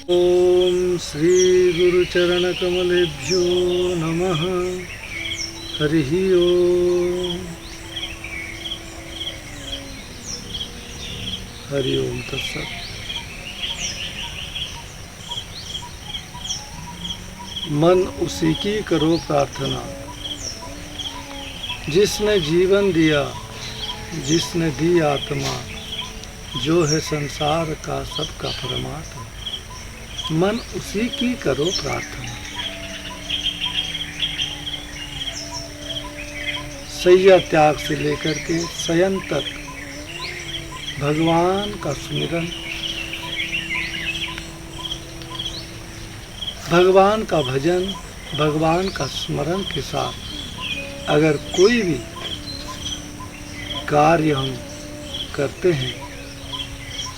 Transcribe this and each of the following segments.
ओम श्री गुरुचरणकमलेभ्यो नमः। हरिः ओम। हरि ओम तत्सत्। मन उसी की करो प्रार्थना, जिसने जीवन दिया, जिसने दी आत्मा, जो है संसार का सबका परमात्मा। मन उसी की करो प्रार्थना। सैया त्याग से लेकर के शयन तक भगवान का सुमिरन, भगवान का भजन, भगवान का स्मरण के साथ अगर कोई भी कार्य हम करते हैं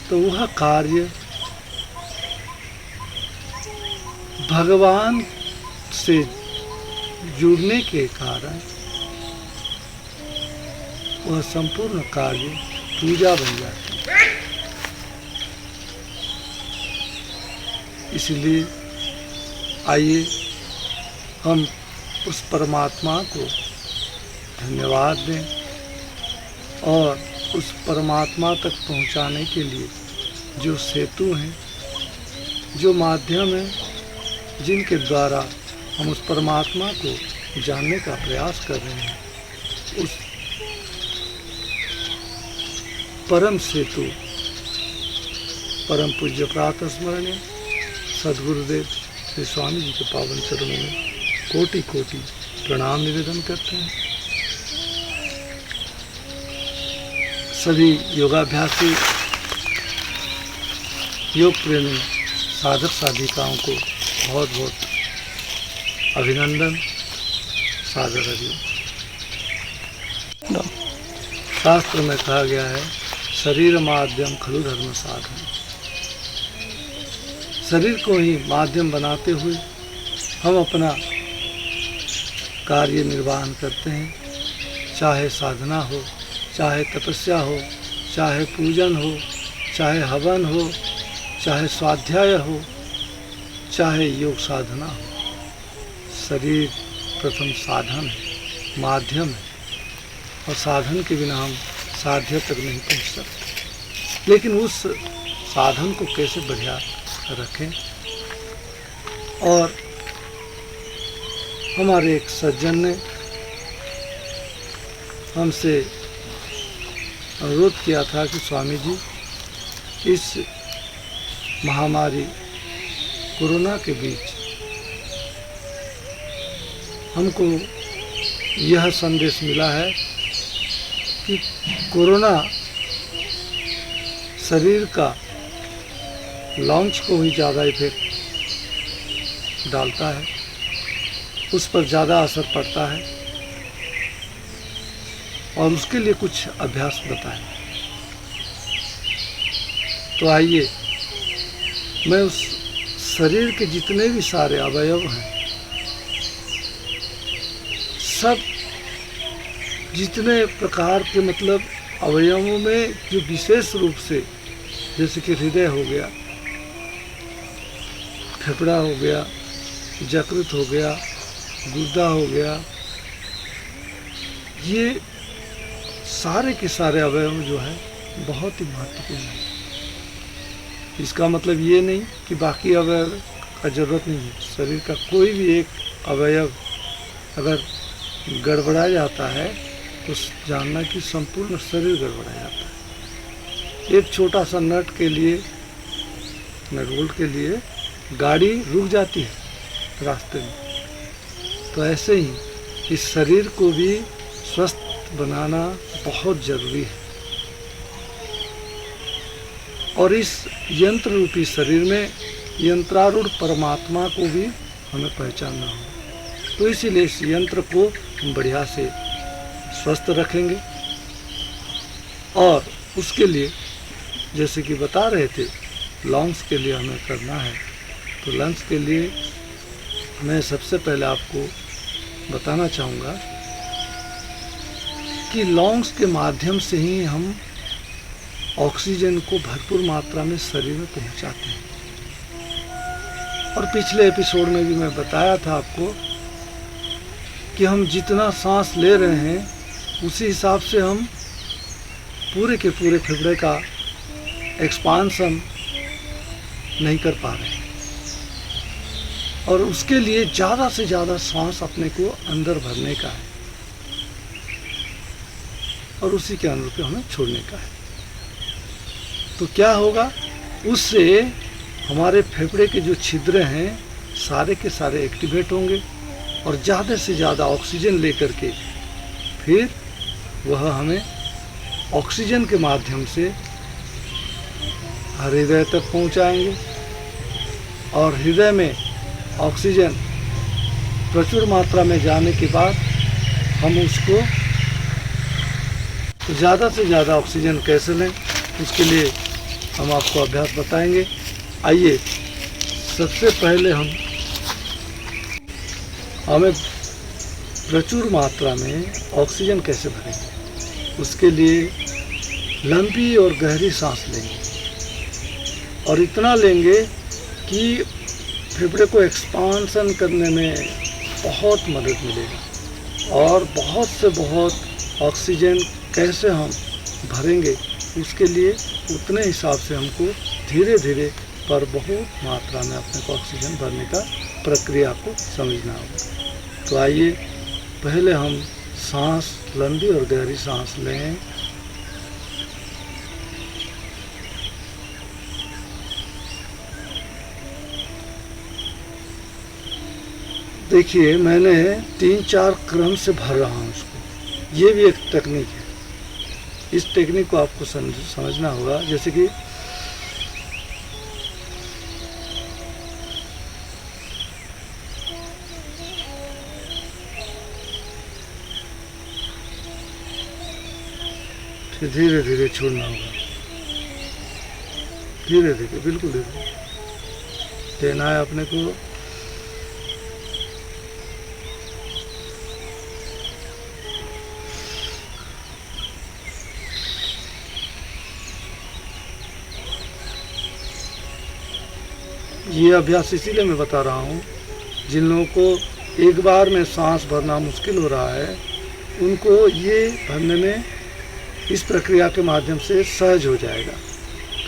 तो वह कार्य भगवान से जुड़ने के कारण वह संपूर्ण कार्य पूजा बन जाती है। इसलिए आइए हम उस परमात्मा को धन्यवाद दें और उस परमात्मा तक पहुंचाने के लिए जो सेतु हैं, जो माध्यम हैं, जिनके द्वारा हम उस परमात्मा को जानने का प्रयास कर रहे हैं, उस परम सेतु परम पूज्य प्रातः स्मरणीय सद्गुरुदेव श्री स्वामी जी के पावन चरणों में कोटि कोटि प्रणाम निवेदन करते हैं। सभी योगाभ्यासी, योग प्रेमी साधक साधिकाओं को बहुत बहुत अभिनंदन, सादर हरिओम। शास्त्र में कहा गया है, शरीर माध्यम खलु धर्म साधन। शरीर को ही माध्यम बनाते हुए हम अपना कार्य निर्वाहन करते हैं, चाहे साधना हो, चाहे तपस्या हो, चाहे पूजन हो, चाहे हवन हो, चाहे स्वाध्याय हो, चाहे योग साधना हो। शरीर प्रथम साधन है, माध्यम है, और साधन के बिना हम साध्य तक नहीं पहुंच सकते। लेकिन उस साधन को कैसे बढ़िया रखें। और हमारे एक सज्जन ने हमसे अनुरोध किया था कि स्वामी जी, इस महामारी कोरोना के बीच हमको यह संदेश मिला है कि कोरोना शरीर का लॉन्च को ही ज़्यादा इफेक्ट डालता है, उस पर ज़्यादा असर पड़ता है, और उसके लिए कुछ अभ्यास बताएं। तो आइए मैं उस शरीर के जितने भी सारे अवयव हैं, सब जितने प्रकार के मतलब अवयवों में जो विशेष रूप से, जैसे कि हृदय हो गया, फेफड़ा हो गया, यकृत हो गया, गुर्दा हो गया, ये सारे के सारे अवयव जो है बहुत ही महत्वपूर्ण है। इसका मतलब ये नहीं कि बाकी अवयव का जरूरत नहीं है। शरीर का कोई भी एक अवयव अगर गड़बड़ा जाता है तो जानना कि संपूर्ण शरीर गड़बड़ा जाता है। एक छोटा सा नट के लिए, नट बोल्ट के लिए गाड़ी रुक जाती है रास्ते में। तो ऐसे ही इस शरीर को भी स्वस्थ बनाना बहुत जरूरी है। और इस यंत्र रूपी शरीर में यंत्रारूढ़ परमात्मा को भी हमें पहचानना हो। तो इसीलिए इस यंत्र को हम बढ़िया से स्वस्थ रखेंगे। और उसके लिए जैसे कि बता रहे थे, लंग्स के लिए हमें करना है। तो लंग्स के लिए मैं सबसे पहले आपको बताना चाहूँगा कि लंग्स के माध्यम से ही हम ऑक्सीजन को भरपूर मात्रा में शरीर में पहुंचाते हैं। और पिछले एपिसोड में भी मैं बताया था आपको कि हम जितना सांस ले रहे हैं उसी हिसाब से हम पूरे के पूरे फेफड़े का एक्सपांसन नहीं कर पा रहे हैं, और उसके लिए ज़्यादा से ज़्यादा सांस अपने को अंदर भरने का है और उसी के अनुरूप हमें छोड़ने का है। तो क्या होगा, उससे हमारे फेफड़े के जो छिद्र हैं सारे के सारे एक्टिवेट होंगे और ज़्यादा से ज़्यादा ऑक्सीजन लेकर के फिर वह हमें ऑक्सीजन के माध्यम से हृदय तक पहुंचाएंगे, और हृदय में ऑक्सीजन प्रचुर मात्रा में जाने के बाद हम उसको ज़्यादा से ज़्यादा ऑक्सीजन कैसे लें, उसके लिए हम आपको अभ्यास बताएंगे। आइए, सबसे पहले हमें प्रचुर मात्रा में ऑक्सीजन कैसे भरेंगे, उसके लिए लंबी और गहरी सांस लेंगे और इतना लेंगे कि फेफड़े को एक्सपांसन करने में बहुत मदद मिलेगा, और बहुत से बहुत ऑक्सीजन कैसे हम भरेंगे उसके लिए उतने हिसाब से हमको धीरे धीरे पर बहुत मात्रा में अपने को ऑक्सीजन भरने का प्रक्रिया को समझना होगा। तो आइए, पहले हम सांस, लंबी और गहरी सांस लें। देखिए, मैंने 3-4 क्रम से भर रहा हूँ उसको। ये भी एक टेक्निक है, इस टेक्निक को आपको समझना होगा। जैसे कि फिर धीरे धीरे छोड़ना होगा, धीरे धीरे, बिल्कुल धीरे देना है अपने को। ये अभ्यास इसीलिए मैं बता रहा हूँ, जिन लोगों को एक बार में सांस भरना मुश्किल हो रहा है, उनको ये भरने में इस प्रक्रिया के माध्यम से सहज हो जाएगा।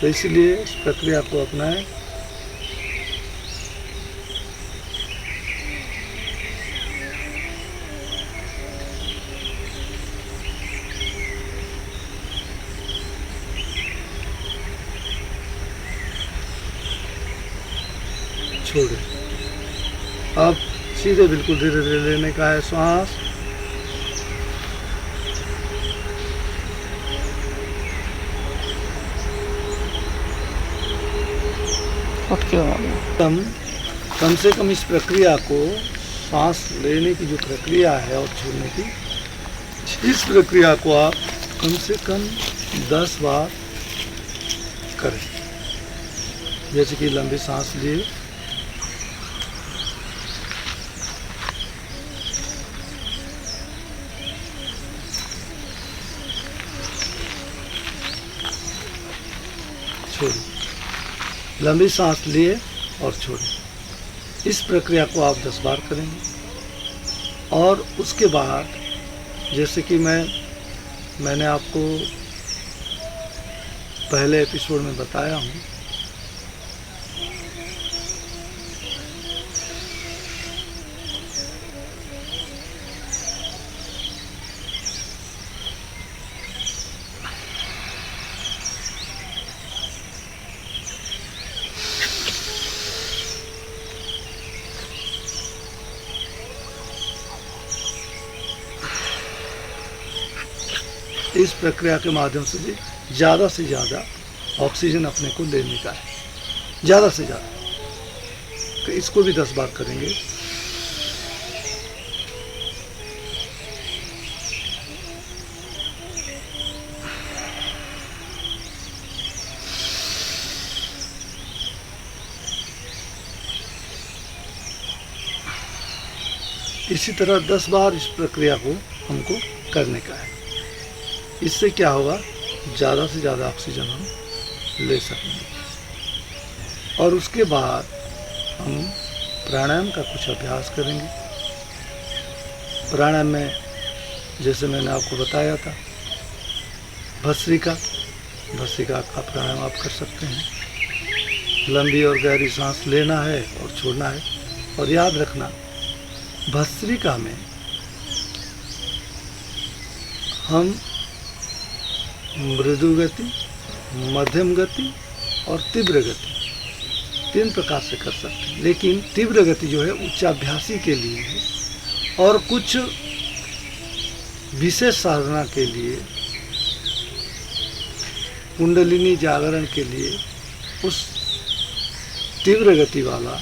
तो इसलिए इस प्रक्रिया को अपनाएं। छोड़े। अब सीधे बिल्कुल धीरे धीरे लेने का है सांस। कम से कम इस प्रक्रिया को, सांस लेने की जो प्रक्रिया है और छोड़ने की, इस प्रक्रिया को आप कम से कम 10 बार करें। जैसे कि लंबी सांस लिए, छोड़िए, लंबी सांस लिए और छोड़िए। इस प्रक्रिया को आप 10 बार करेंगे। और उसके बाद जैसे कि मैंने आपको पहले एपिसोड में बताया हूँ, इस प्रक्रिया के माध्यम से भी ज़्यादा से ज़्यादा ऑक्सीजन अपने को लेने का है, ज़्यादा से ज़्यादा। तो इसको भी 10 बार करेंगे। इसी तरह 10 बार इस प्रक्रिया को हमको करने का है। इससे क्या होगा, ज़्यादा से ज़्यादा ऑक्सीजन हम ले सकेंगे। और उसके बाद हम प्राणायाम का कुछ अभ्यास करेंगे। प्राणायाम में जैसे मैंने आपको बताया था, भस्त्रिका का प्राणायाम आप कर सकते हैं। लंबी और गहरी सांस लेना है और छोड़ना है। और याद रखना, भस्त्रिका में हम मृदु गति, मध्यम गति और तीव्र गति 3 प्रकार से कर सकते हैं। लेकिन तीव्र गति जो है उच्चाभ्यासी के लिए है, और कुछ विशेष साधना के लिए, कुंडलिनी जागरण के लिए उस तीव्र गति वाला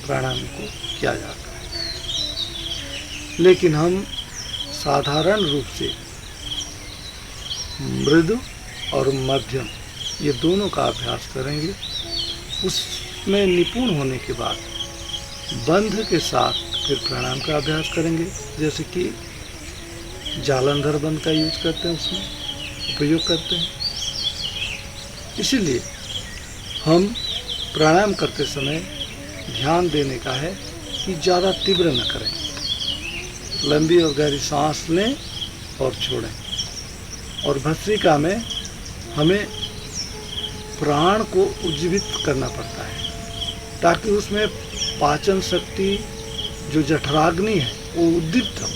प्राणायाम को किया जाता है। लेकिन हम साधारण रूप से मृदु और मध्यम ये दोनों का अभ्यास करेंगे। उसमें निपुण होने के बाद बंध के साथ फिर प्राणायाम का अभ्यास करेंगे, जैसे कि जालंधर बंध का यूज करते हैं, उसमें उपयोग करते हैं। इसीलिए हम प्राणायाम करते समय ध्यान देने का है कि ज़्यादा तीव्र न करें, लंबी और गहरी सांस लें और छोड़ें। और भस्त्रिका में हमें प्राण को उज्जीवित करना पड़ता है, ताकि उसमें पाचन शक्ति जो जठराग्नि है वो उद्दीप्त हो।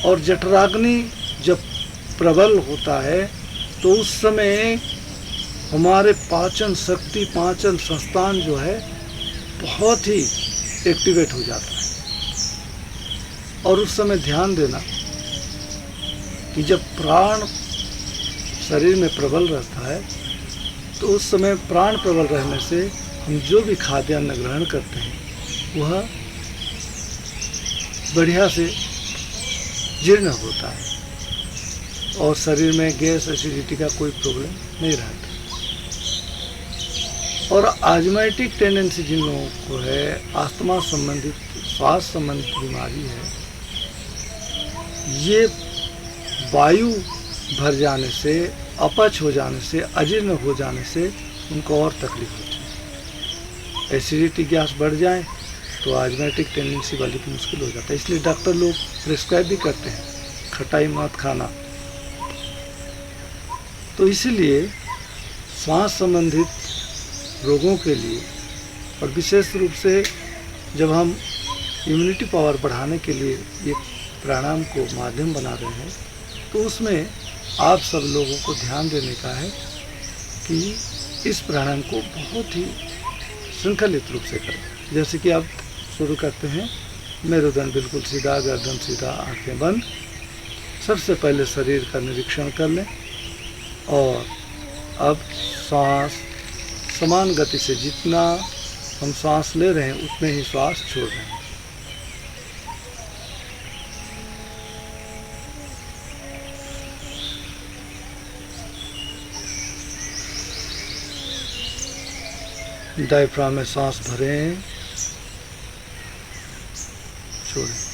और जठराग्नि जब प्रबल होता है तो उस समय हमारे पाचन शक्ति, पाचन संस्थान जो है बहुत ही एक्टिवेट हो जाता है। और उस समय ध्यान देना कि जब प्राण शरीर में प्रबल रहता है तो उस समय प्राण प्रबल रहने से हम जो भी खाद्यान्न ग्रहण करते हैं वह बढ़िया से जीर्ण होता है और शरीर में गैस, एसिडिटी का कोई प्रॉब्लम नहीं रहता। और आजमाइटिक टेंडेंसी जिन लोगों को है, अस्थमा संबंधित, श्वास संबंधित बीमारी है, ये वायु भर जाने से, अपच हो जाने से, अजीर्ण हो जाने से उनको और तकलीफ होती है। एसिडिटी, गैस बढ़ जाए तो आजमाइटिक टेंडेंसी वाली की मुश्किल हो जाता है। इसलिए डॉक्टर लोग प्रिस्क्राइब भी करते हैं खटाई मत खाना। तो इसीलिए श्वास संबंधित रोगों के लिए, और विशेष रूप से जब हम इम्यूनिटी पावर बढ़ाने के लिए ये प्राणायाम को माध्यम बना रहे हैं, तो उसमें आप सब लोगों को ध्यान देने का है कि इस प्राणायाम को बहुत ही श्रृंखलित रूप से करें। जैसे कि आप शुरू करते हैं, मेरुदंड बिल्कुल सीधा, गर्दन सीधा, आंखें बंद। सबसे पहले शरीर का निरीक्षण कर लें और अब सांस समान गति से, जितना हम सांस ले रहे हैं उतने ही श्वास छोड़ रहे हैं। डायफ्राम में सांस भरें, छोड़ें।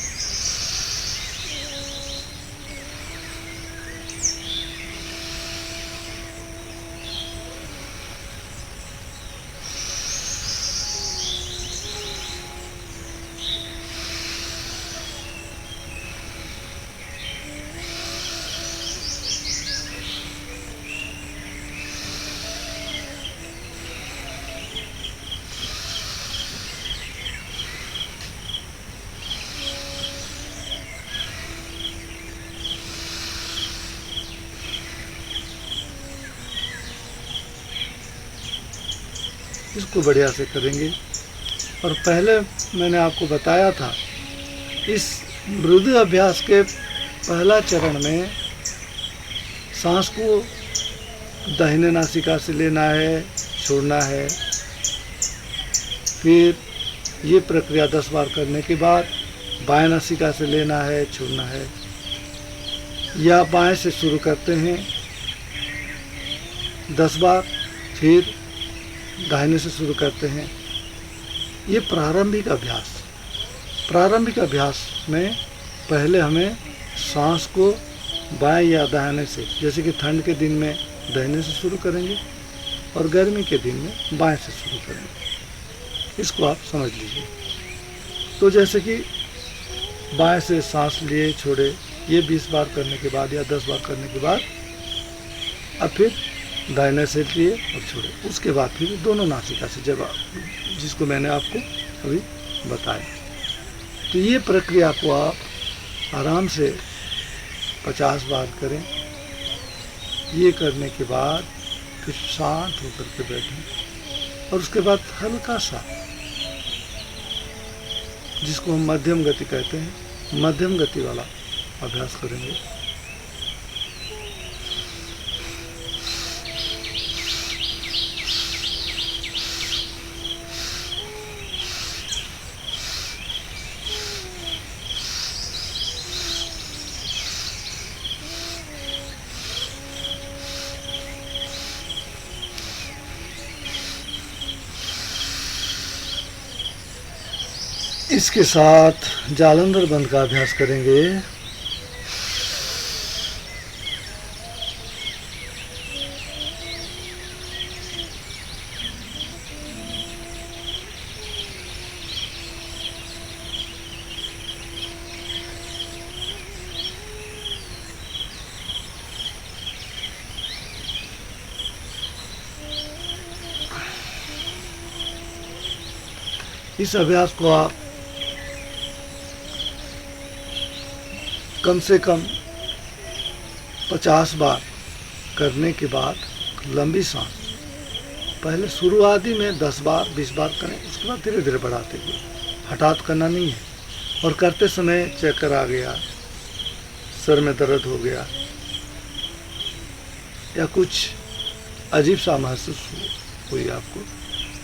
इसको बढ़िया से करेंगे। और पहले मैंने आपको बताया था, इस मृदु अभ्यास के पहला चरण में सांस को दाहिने नासिका से लेना है, छोड़ना है। फिर ये प्रक्रिया 10 बार करने के बाद बाएं नासिका से लेना है, छोड़ना है। या बाएं से शुरू करते हैं 10 बार, फिर दाहिने से शुरू करते हैं। ये प्रारंभिक अभ्यास में पहले हमें सांस को बाएं या दाहिने से, जैसे कि ठंड के दिन में दाहिने से शुरू करेंगे और गर्मी के दिन में बाएं से शुरू करेंगे। इसको आप समझ लीजिए। तो जैसे कि बाएं से सांस लिए छोड़े, ये 20 बार करने के बाद या 10 बार करने के बाद अब फिर दाहिने से लिए और छोड़े, उसके बाद फिर दोनों नासिका से, जब जिसको मैंने आपको अभी बताया। तो ये प्रक्रिया को आप आराम से 50 बार करें। ये करने के बाद फिर शांत होकर के बैठें और उसके बाद हल्का सा, जिसको हम मध्यम गति कहते हैं, मध्यम गति वाला अभ्यास करेंगे। इसके साथ जालंधर बंद का अभ्यास करेंगे। इस अभ्यास को आप कम से कम 50 बार करने के बाद लंबी सांस, पहले शुरुआती में 10 बार 20 बार करें, उसके बाद धीरे धीरे बढ़ाते हुए, हठात करना नहीं है। और करते समय चक्कर आ गया, सर में दर्द हो गया या कुछ अजीब सा महसूस हुई आपको,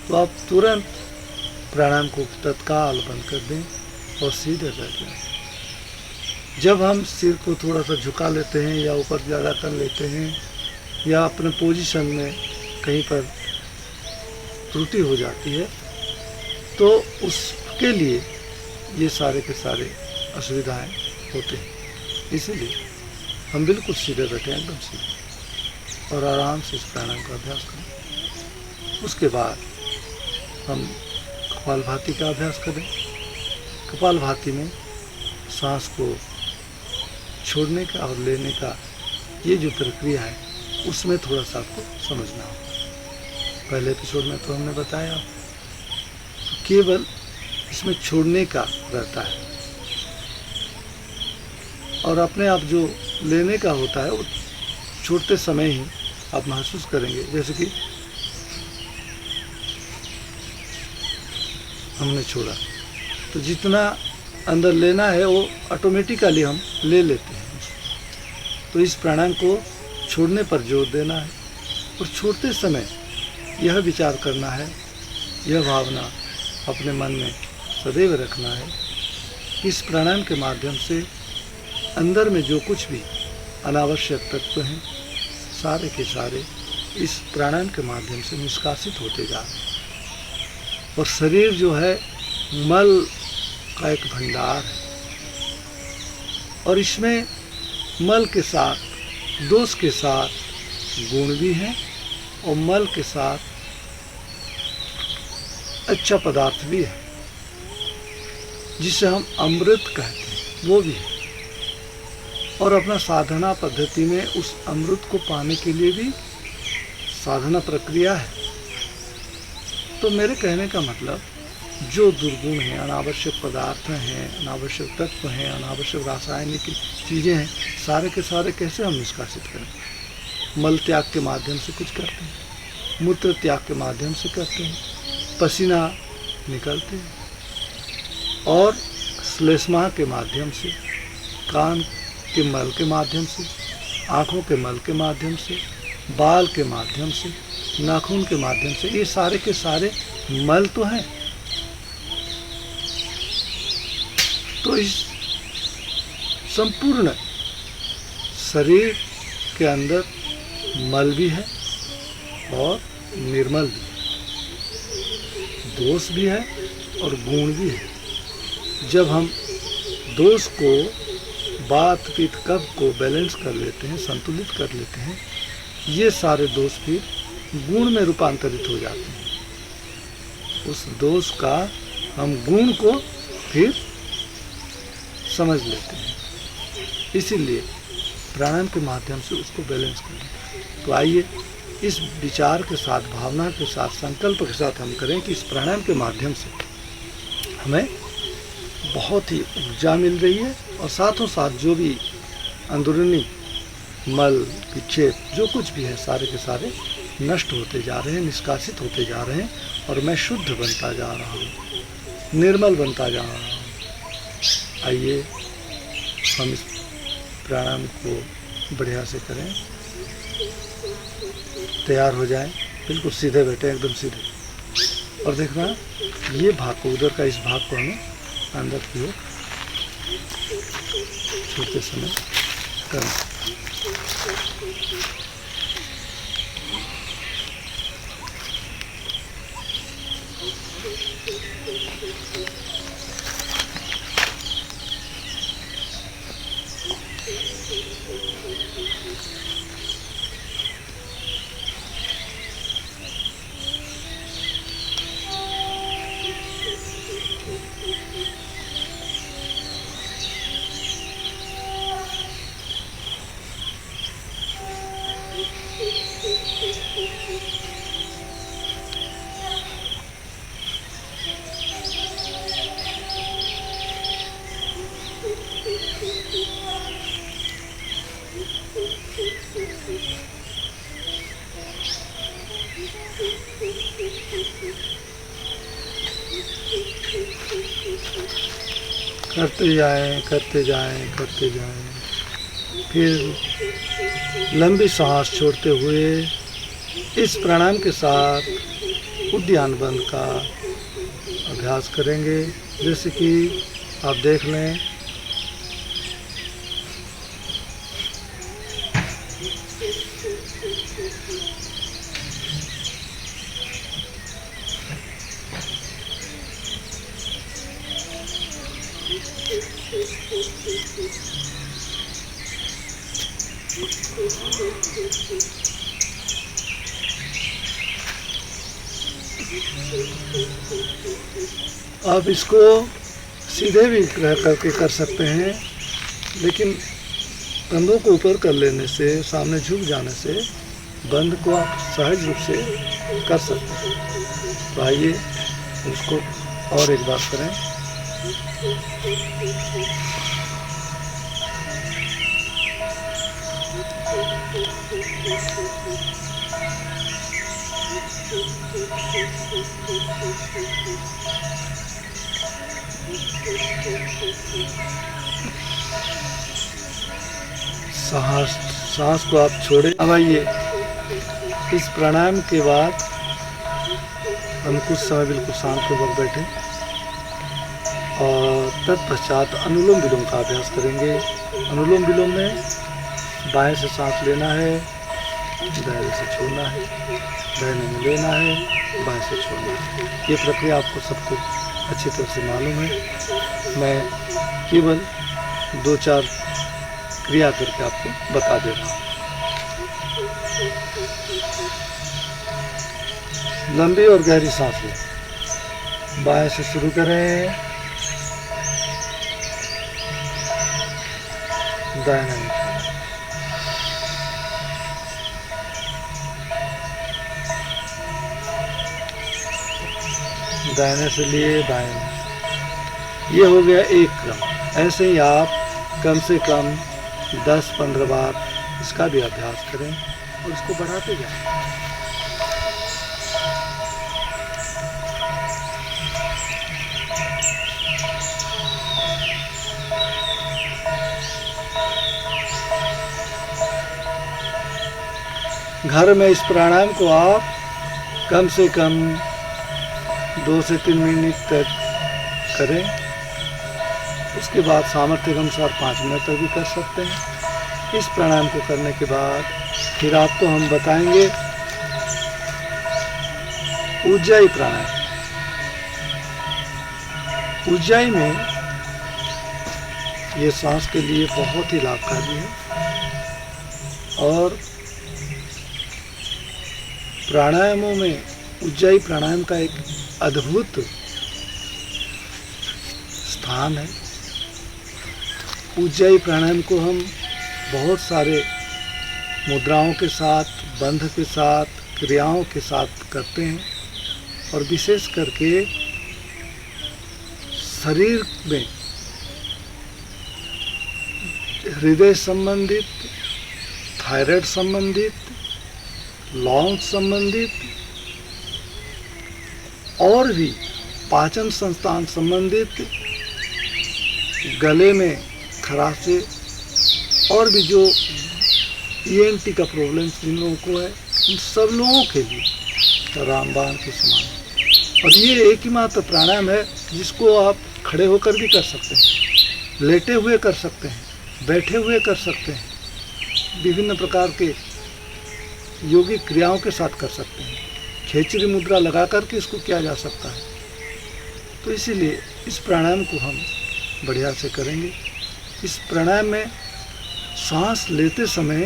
तो आप तुरंत प्राणायाम को तत्काल बंद कर दें और सीधे बैठ जाएं। जब हम सिर को थोड़ा सा झुका लेते हैं या ऊपर ज़्यादा कर लेते हैं या अपने पोजीशन में कहीं पर त्रुटि हो जाती है, तो उसके लिए ये सारे के सारे असुविधाएं होते हैं। इसीलिए हम बिल्कुल सीधे बैठे, एकदम सीधे, और आराम से इस प्राणायाम का अभ्यास करें। उसके बाद हम कपालभाति का अभ्यास करें। कपालभाति में सांस को छोड़ने का और लेने का ये जो प्रक्रिया है, उसमें थोड़ा सा आपको समझना होगा। पहले एपिसोड में तो हमने बताया, तो केवल इसमें छोड़ने का रहता है और अपने आप जो लेने का होता है वो छोड़ते समय ही आप महसूस करेंगे। जैसे कि हमने छोड़ा, तो जितना अंदर लेना है वो ऑटोमेटिकली हम ले लेते हैं। तो इस प्राणायाम को छोड़ने पर जोर देना है और छोड़ते समय यह विचार करना है, यह भावना अपने मन में सदैव रखना है कि इस प्राणायाम के माध्यम से अंदर में जो कुछ भी अनावश्यक तत्व हैं, सारे के सारे इस प्राणायाम के माध्यम से निष्कासित होते जा रहे हैं। और शरीर जो है मल का एक भंडार है और इसमें मल के साथ, दोष के साथ गुण भी हैं और मल के साथ अच्छा पदार्थ भी है, जिसे हम अमृत कहते हैं, वो भी है। और अपना साधना पद्धति में उस अमृत को पाने के लिए भी साधना प्रक्रिया है। तो मेरे कहने का मतलब, जो दुर्गुण हैं, अनावश्यक पदार्थ हैं, अनावश्यक तत्व हैं, अनावश्यक रासायनिक चीज़ें हैं, सारे के सारे कैसे हम निष्कासित करें? मल त्याग के माध्यम से कुछ करते हैं, मूत्र त्याग के माध्यम से करते हैं, पसीना निकलते हैं और श्लेष्मा के माध्यम से, कान के मल के माध्यम से, आँखों के मल के माध्यम से, बाल के माध्यम से, नाखून के माध्यम से, ये सारे के सारे मल तो हैं। तो इस संपूर्ण शरीर के अंदर मल भी है और निर्मल भी है, दोष भी है और गुण भी है। जब हम दोष को, वात पित्त कफ को बैलेंस कर लेते हैं, संतुलित कर लेते हैं, ये सारे दोष फिर गुण में रूपांतरित हो जाते हैं। उस दोष का हम गुण को फिर समझ लेते हैं। इसीलिए प्राणायाम के माध्यम से उसको बैलेंस करें। तो आइए इस विचार के साथ, भावना के साथ, संकल्प के साथ हम करें कि इस प्राणायाम के माध्यम से हमें बहुत ही ऊर्जा मिल रही है और साथों साथ जो भी अंदरूनी मल विक्षेप जो कुछ भी है सारे के सारे नष्ट होते जा रहे हैं, निष्कासित होते जा रहे हैं और मैं शुद्ध बनता जा रहा हूँ, निर्मल बनता जा रहा हूँ। आइए हम इस प्राणायाम को बढ़िया से करें, तैयार हो जाएं, बिल्कुल सीधे बैठे, एकदम सीधे। और देखना ये भाग को, उधर का इस भाग को हमें अंदर की ओर छोड़ते समय करना। करते जाएं, करते जाएं, करते जाएं। फिर लंबी सांस छोड़ते हुए इस प्राणायाम के साथ उद्यान बंद का अभ्यास करेंगे। जैसे कि आप देख लें, आप इसको सीधे भी रह करके कर सकते हैं, लेकिन कंधों को ऊपर कर लेने से, सामने झुक जाने से बंद को आप सहज रूप से कर सकते हैं। तो आइए उसको और एक बार करें। सांस को आप छोड़ें। अब आइए इस प्राणायाम के बाद हम कुछ समय बिल्कुल शांत होकर बैठे और तत्पश्चात अनुलोम विलोम का अभ्यास करेंगे। अनुलोम विलोम में बाएं से सांस लेना है, दाहिने से छोड़ना है, दाहिने में लेना है, बाएं से छोड़ना है। ये प्रक्रिया आपको सबको अच्छी तरह से मालूम है। मैं केवल 2-4 क्रिया करके आपको बता दे रहा हूँ। लंबी और गहरी सांस लें। बाएं से शुरू करें, दाहिने में, दाहिने से लिए बाएं में। ये हो गया एक क्रम। ऐसे ही आप कम से कम 10-15 बार इसका भी अभ्यास करें और इसको बढ़ाते जाएं। घर में इस प्राणायाम को आप कम से कम 2 से 3 मिनट तक करें। उसके बाद सामर्थ्य के अनुसार 5 मिनट तक भी कर सकते हैं। इस प्राणायाम को करने के बाद फिर आपको हम बताएंगे उज्जाई प्राणायाम। उज्जाई में ये सांस के लिए बहुत ही लाभकारी है और प्राणायामों में उज्जाई प्राणायाम का एक अद्भुत स्थान है। उज्जाई प्राणायाम को हम बहुत सारे मुद्राओं के साथ, बंध के साथ, क्रियाओं के साथ करते हैं और विशेष करके शरीर में हृदय संबंधित, थायराइड संबंधित, लॉन्ग संबंधित और भी पाचन संस्थान संबंधित, गले में खराशे और भी जो ENT का प्रॉब्लम जिन लोगों को है, उन सब लोगों के लिए रामबाण के समान। और ये एक ही मात्र प्राणायाम है जिसको आप खड़े होकर भी कर सकते हैं, लेटे हुए कर सकते हैं, बैठे हुए कर सकते हैं, विभिन्न प्रकार के योगिक क्रियाओं के साथ कर सकते हैं, खेचरी मुद्रा लगा करके इसको किया जा सकता है। तो इसीलिए इस प्राणायाम को हम बढ़िया से करेंगे। इस प्राणायाम में सांस लेते समय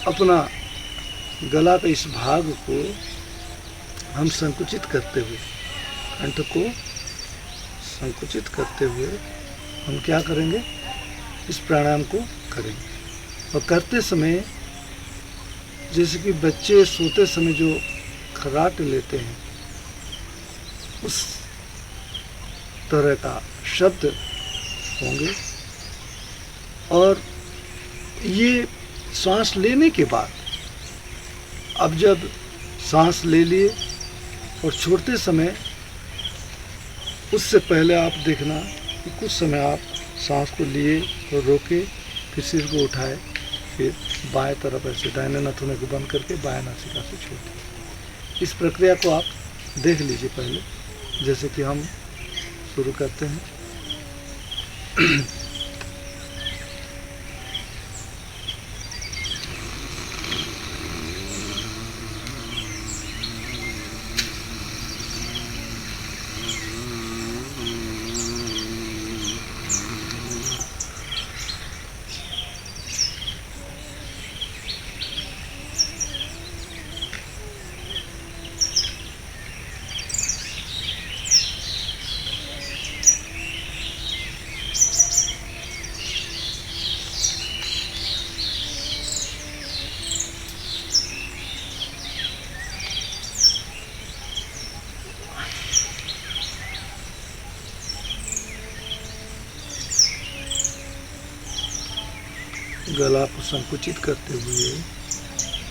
अपना गला के इस भाग को हम संकुचित करते हुए, कंठ को संकुचित करते हुए हम क्या करेंगे, इस प्राणायाम को करेंगे। और करते समय जैसे कि बच्चे सोते समय जो खर्राट लेते हैं, उस तरह का शब्द होंगे। और ये सांस लेने के बाद, अब जब सांस ले लिए और छोड़ते समय, उससे पहले आप देखना कि कुछ समय आप सांस को लिए और रोके, फिर सिर को उठाए, फिर बाएं तरफ ऐसे दाहिने नाथुने को बंद करके बाएं नासिका से छोड़ दें। इस प्रक्रिया को आप देख लीजिए पहले, जैसे कि हम शुरू करते हैं। गला को संकुचित करते हुए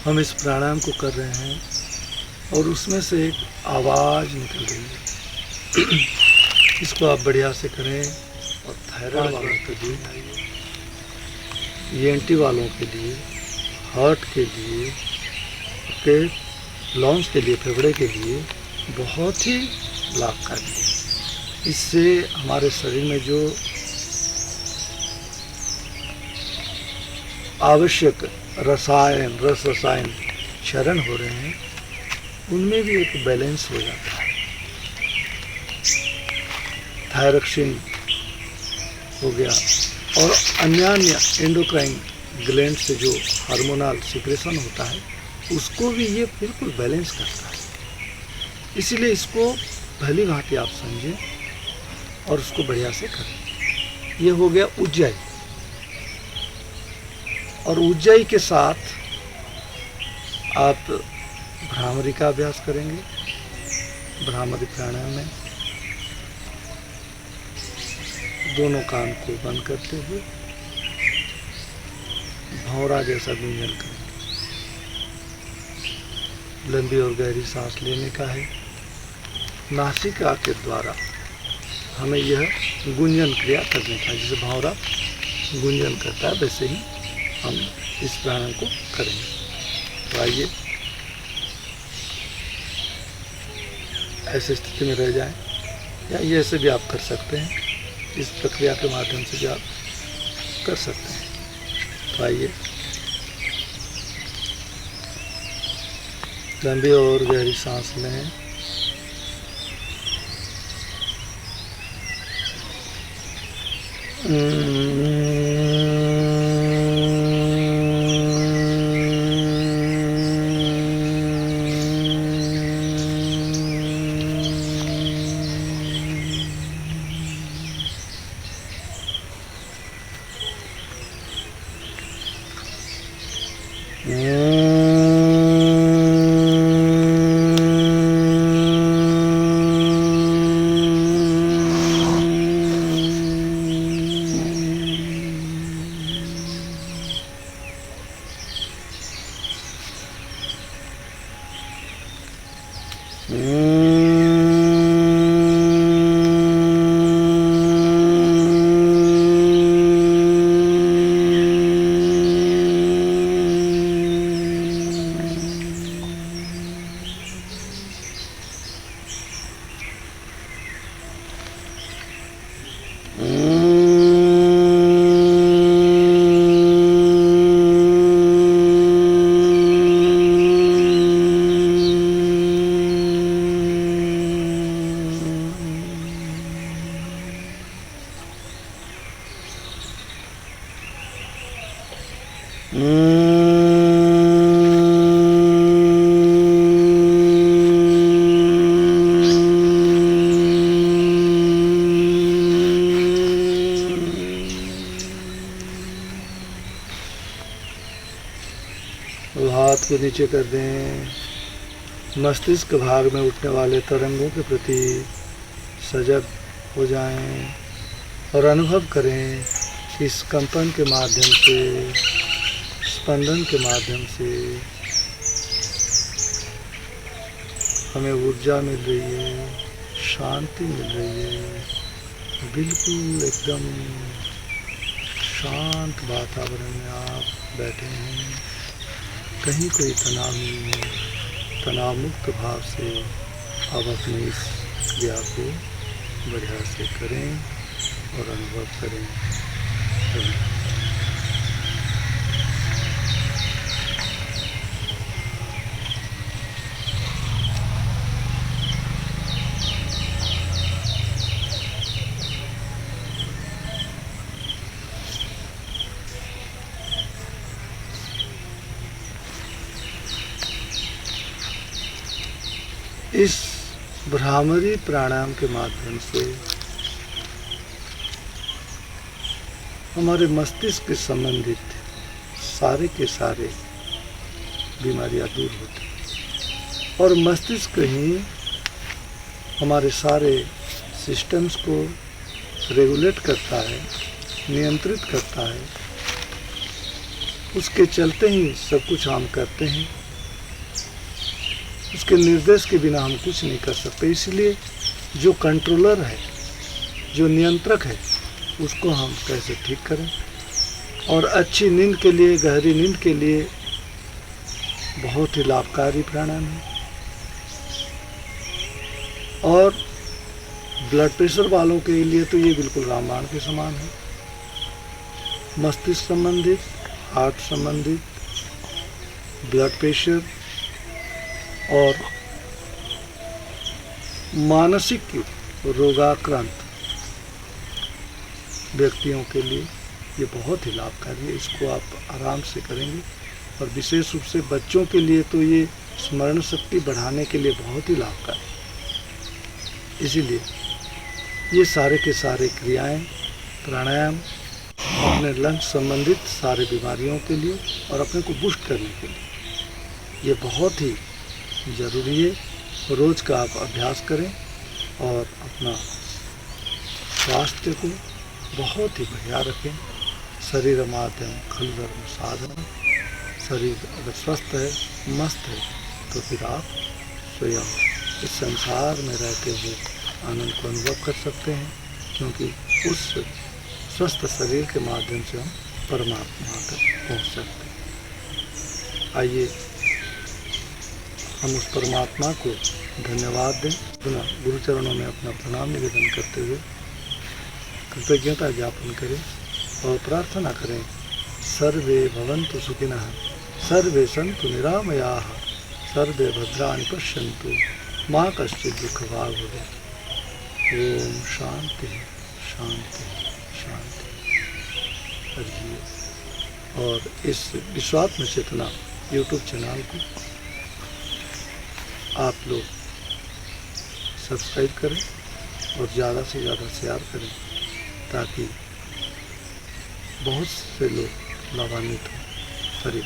हम इस प्राणायाम को कर रहे हैं और उसमें से एक आवाज़ निकल रही है। इसको आप बढ़िया से करें। और थायराइड वालों के लिए, ENT वालों के लिए, हार्ट के लिए, के लॉन्ग्स के लिए, फेफड़े के लिए बहुत ही लाभकारी है। इससे हमारे शरीर में जो आवश्यक रसायन, रस रसायन क्षरण हो रहे हैं, उनमें भी एक बैलेंस हो जाता है। थायरॉक्सिन हो गया और अन्य एंडोक्राइन ग्लैंड से जो हार्मोनल सिक्रेशन होता है, उसको भी ये बिल्कुल बैलेंस करता है। इसीलिए इसको भली भांति आप समझें और उसको बढ़िया से करें। ये हो गया उज्जाई। और उज्जाई के साथ आप भ्रामरी का अभ्यास करेंगे। भ्रामरी प्राणायाम में दोनों कान को बंद करते हुए भौंरा जैसा गुंजन करेंगे। लंबी और गहरी सांस लेने का है। नासिका के द्वारा हमें यह गुंजन क्रिया करने का है। जैसे भौंरा गुंजन करता है, वैसे ही हम इस प्राणायाम को करेंगे। तो आइए ऐसी स्थिति में रह जाएं, या ये ऐसे भी आप कर सकते हैं। इस प्रक्रिया के माध्यम से भी आप कर सकते हैं। तो आइए लंबी और गहरी सांस लें। हाथ को नीचे कर दें। मस्तिष्क भाग में उठने वाले तरंगों के प्रति सजग हो जाएं और अनुभव करें कि इस कंपन के माध्यम से, स्पंदन के माध्यम से हमें ऊर्जा मिल रही है, शांति मिल रही है। बिल्कुल एकदम शांत वातावरण में आप बैठे हैं, कहीं कोई तनाव नहीं है। तनाव मुक्त भाव से आप अपनी इस क्रिया को बढ़िया से करें और अनुभव करें। इस भ्रामरी प्राणायाम के माध्यम से हमारे मस्तिष्क से संबंधित सारे के सारे बीमारियां दूर होती हैं और मस्तिष्क ही हमारे सारे सिस्टम्स को रेगुलेट करता है, नियंत्रित करता है। उसके चलते ही सब कुछ हम करते हैं। उसके निर्देश के बिना हम कुछ नहीं कर सकते। इसलिए जो कंट्रोलर है, जो नियंत्रक है, उसको हम कैसे ठीक करें। और अच्छी नींद के लिए, गहरी नींद के लिए बहुत ही लाभकारी प्राणायाम है। और ब्लड प्रेशर वालों के लिए तो ये बिल्कुल रामबाण के समान है। मस्तिष्क संबंधित, हार्ट संबंधित, ब्लड प्रेशर और मानसिक रोगाक्रांत व्यक्तियों के लिए ये बहुत ही लाभकारी है। इसको आप आराम से करेंगे। और विशेष रूप से बच्चों के लिए तो ये स्मरण शक्ति बढ़ाने के लिए बहुत ही लाभकारी है। इसीलिए ये सारे के सारे क्रियाएं, प्राणायाम अपने लंग्स संबंधित सारे बीमारियों के लिए और अपने को बूस्ट करने के लिए ये बहुत ही ज़रूरी है। रोज़ का आप अभ्यास करें और अपना स्वास्थ्य को बहुत ही बढ़िया रखें। शरीर माध्यम खलधर्म साधन। शरीर अगर स्वस्थ है, मस्त है, तो फिर आप स्वयं इस संसार में रहते हुए आनंद को अनुभव कर सकते हैं, क्योंकि उस स्वस्थ शरीर के माध्यम से हम परमात्मा तक पहुँच सकते हैं। आइए हम उस परमात्मा को धन्यवाद दें। पुनः गुरु चरणों में अपना प्रणाम निवेदन करते हुए कृतज्ञता ज्ञापन करें और प्रार्थना करें। सर्वे भवन्तु सुखिनः, सर्वे सन्तु निरामयाः, सर्वे भद्राणि पश्यन्तु, मा कश्चित् दुःखभाग् भवेत्। ओम शांति शांति शांति। हरि। और इस विश्वात्म चेतना यूट्यूब चैनल को आप लोग सब्सक्राइब करें और ज़्यादा से ज़्यादा शेयर करें, ताकि बहुत से लोग लाभान्वित हों। हरि।